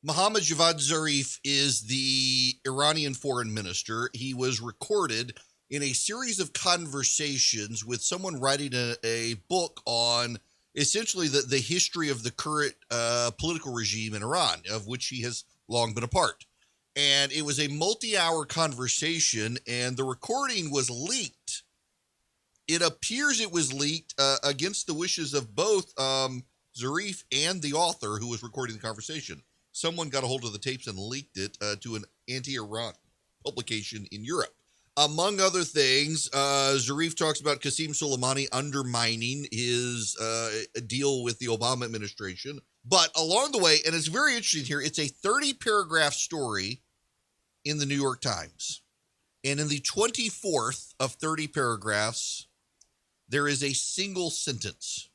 Mohammad Javad Zarif is the Iranian foreign minister. He was recorded in a series of conversations with someone writing a book on essentially the history of the current political regime in Iran, of which he has long been a part. And it was a multi-hour conversation, and the recording was leaked. It appears it was leaked against the wishes of both Zarif and the author who was recording the conversation. Someone got a hold of the tapes and leaked it to an anti-Iran publication in Europe. Among other things, Zarif talks about Qasem Soleimani undermining his deal with the Obama administration. But along the way, and it's very interesting here, it's a 30-paragraph story in the New York Times. And in the 24th of 30 paragraphs, there is a single sentence.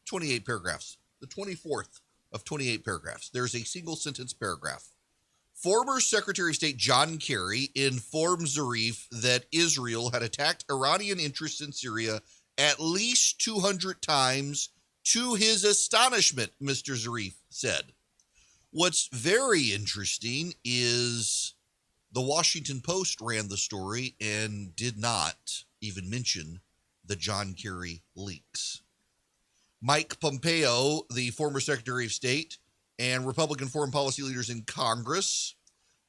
28 paragraphs. The 24th of 28 paragraphs. There's a single sentence paragraph. Former Secretary of State John Kerry informed Zarif that Israel had attacked Iranian interests in Syria at least 200 times, to his astonishment, Mr. Zarif said. What's very interesting is the Washington Post ran the story and did not even mention the John Kerry leaks. Mike Pompeo, the former Secretary of State, and Republican foreign policy leaders in Congress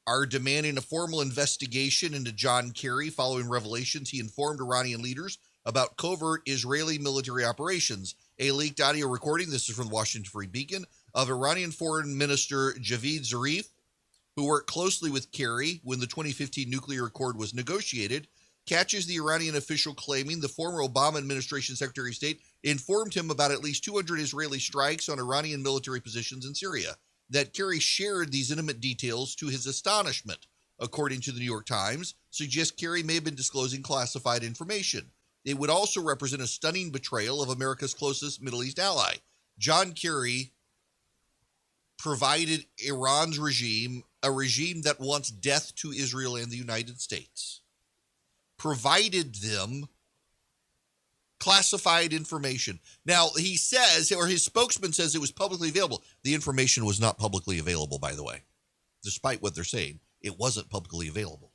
are demanding a formal investigation into John Kerry following revelations he informed Iranian leaders about covert Israeli military operations. A leaked audio recording, this is from the Washington Free Beacon, of Iranian Foreign Minister Javad Zarif, who worked closely with Kerry when the 2015 nuclear accord was negotiated, catches the Iranian official claiming the former Obama administration Secretary of State informed him about at least 200 Israeli strikes on Iranian military positions in Syria, that Kerry shared these intimate details to his astonishment, according to the New York Times, suggests Kerry may have been disclosing classified information. It would also represent a stunning betrayal of America's closest Middle East ally. John Kerry provided Iran's regime, a regime that wants death to Israel and the United States, provided them classified information. Now, he says, or his spokesman says, it was publicly available. The information was not publicly available, by the way. Despite what they're saying, it wasn't publicly available.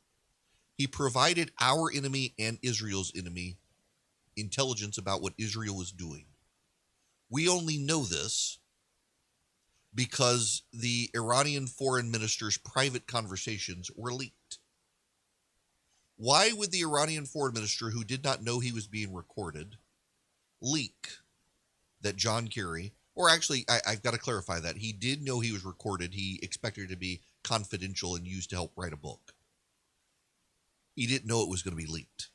He provided our enemy and Israel's enemy intelligence about what Israel was doing. We only know this because the Iranian foreign minister's private conversations were leaked. Why would the Iranian foreign minister, who did not know he was being recorded, leak that John Kerry, or actually, I've got to clarify that. He did know he was recorded. He expected it to be confidential and used to help write a book. He didn't know it was going to be leaked.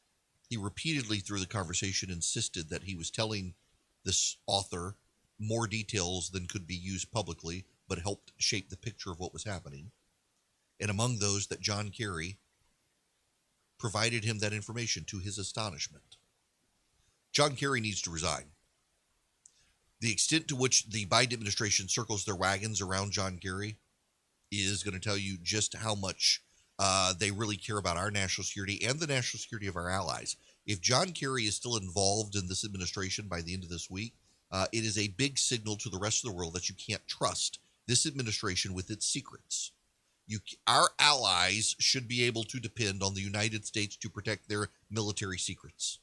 He repeatedly, through the conversation, insisted that he was telling this author more details than could be used publicly, but helped shape the picture of what was happening. And among those, that John Kerry provided him that information, to his astonishment. John Kerry needs to resign. The extent to which the Biden administration circles their wagons around John Kerry is going to tell you just how much they really care about our national security and the national security of our allies. If John Kerry is still involved in this administration by the end of this week, it is a big signal to the rest of the world that you can't trust this administration with its secrets. Our allies should be able to depend on the United States to protect their military secrets.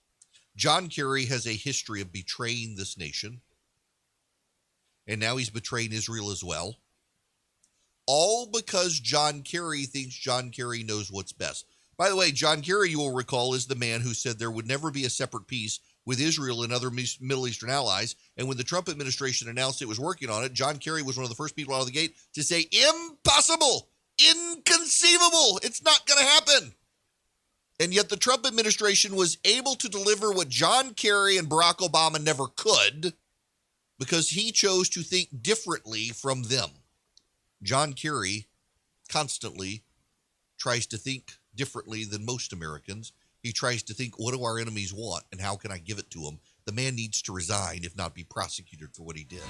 John Kerry has a history of betraying this nation, and now he's betraying Israel as well. All because John Kerry thinks John Kerry knows what's best. By the way, John Kerry, you will recall, is the man who said there would never be a separate peace with Israel and other Middle Eastern allies. And when the Trump administration announced it was working on it, John Kerry was one of the first people out of the gate to say, impossible! Inconceivable. It's not going to happen. And yet the Trump administration was able to deliver what John Kerry and Barack Obama never could, because he chose to think differently from them. John Kerry constantly tries to think differently than most Americans. He tries to think, what do our enemies want and how can I give it to them? The man needs to resign, if not be prosecuted for what he did.